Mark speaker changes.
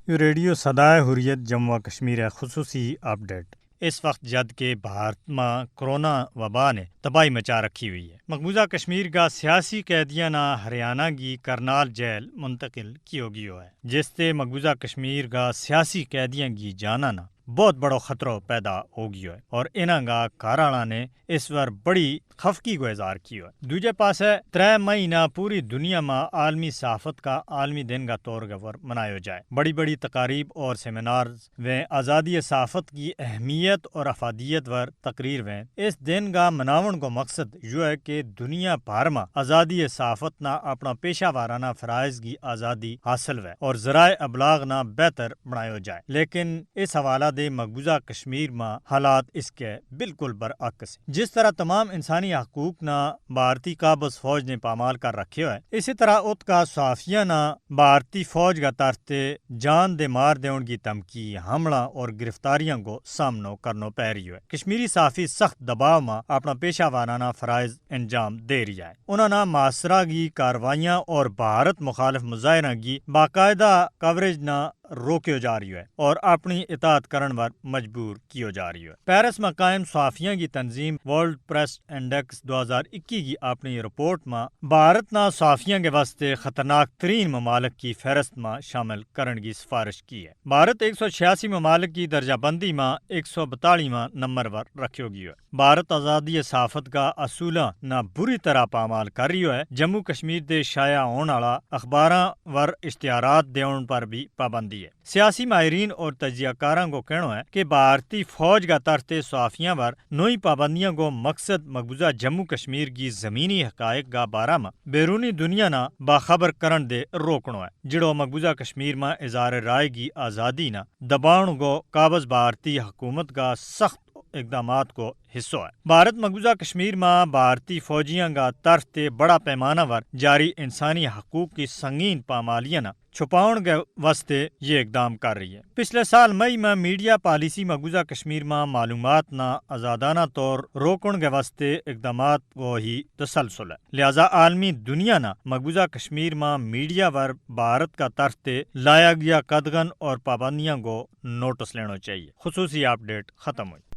Speaker 1: Radio صدائے حریت جموں و کشمیر خصوصی اپڈیٹ۔ اس وقت جد کہ بھارت میں کرونا وبا نے تباہی مچا رکھی ہوئی ہے، مقبوضہ کشمیر کا سیاسی قیدیاں نہ ہریانہ کی کرنال جیل منتقل کیو گیو ہے، جس سے مقبوضہ کشمیر کا سیاسی قیدیاں کی جانا نہ بہت بڑا خطرہ پیدا ہو گیا ہے اور انہاں کا کارانہ نے اس پر بڑی خفگی کو اظہار کیا ہے۔ دوجے پاس ہے 3 مئی نہ پوری دنیا میں عالمی صحافت کا عالمی دن کا طور پر منایا جائے۔ بڑی بڑی تقاریب اور سیمینارز و آزادی صحافت کی اہمیت اور افادیت پر تقریر میں اس دن کا مناون کو مقصد یہ ہے کہ دنیا بھر میں آزادی صحافت نہ اپنا پیشہ وارانہ فرائض کی آزادی حاصل ہے اور ذرائع ابلاغ نہ بہتر بنایا جائے، لیکن اس حوالہ دے مقبوضہ کشمیر میں حالات اس کے بالکل برعکس ہیں۔ جس طرح تمام انسانی حقوق نہ بھارتی قابض فوج نے پامال کر رکھے ہے، اسی طرح ات کا صحافیہ نہ بھارتی فوج کا ترتے جان دے مار دیون کی دھمکی، حملہ اور گرفتاریاں کو سامنا کرنا پہ رہی ہے۔ کشمیری صحافی سخت دباؤ میں اپنا پیشہ وارانہ فرائض انجام دے رہی ہے۔ انہوں نے معاصرہ کی کاروائیاں اور بھارت مخالف مظاہرہ کی باقاعدہ کوریج نہ روکیو جا رہی ہے اور اپنی اطاعت کرن پر مجبور کیو جا رہی ہے۔ پیرس میں قائم صحافیوں کی تنظیم ورلڈ پریس انڈیکس 2021 کی اپنی رپورٹ میں بھارت نہ صحافیوں کے واسطے خطرناک ترین ممالک کی فہرست میں شامل کرنے کی سفارش کی ہے۔ بھارت 186 ممالک کی درجہ بندی میں 142واں نمبر پر رکھو گیا ہے۔ بھارت آزادی صحافت کا اصولہ نہ بری طرح پامال کر رہی ہے۔ جموں کشمیر دے شائع ہونے والا اخباراں ور اشتہارات دیون پر بھی پابندی ہے۔ سیاسی ماہرین اور تجزیہ کاراں کو کہنا ہے کہ بھارتی فوج کا ترتے صحافیوں پر نئی پابندیوں کو مقصد مقبوضہ جموں کشمیر کی زمینی حقائق کا بارہ میں بیرونی دنیا نہ باخبر کرن دے روکنا ہے، جڑو مقبوضہ کشمیر میں اظہار رائے کی آزادی نہ دباؤ کو قابض بھارتی حکومت کا سخت اقدامات کو حصہ ہے۔ بھارت مقبوضہ کشمیر میں بھارتی فوجیاں کا طرف تے بڑا پیمانہ پر جاری انسانی حقوق کی سنگین پامالیاں نہ چھپاؤن کے واسطے یہ اقدام کر رہی ہے۔ پچھلے سال مئی میں میڈیا پالیسی مقبوضہ کشمیر میں معلومات نہ آزادانہ طور روکن کے واسطے اقدامات کو ہی تسلسل ہے، لہذا عالمی دنیا نہ مقبوضہ کشمیر میں میڈیا پر بھارت کا طرف تے لایا گیا قدغن اور پابندیاں کو نوٹس لینا چاہیے۔ خصوصی اپڈیٹ ختم ہوئی۔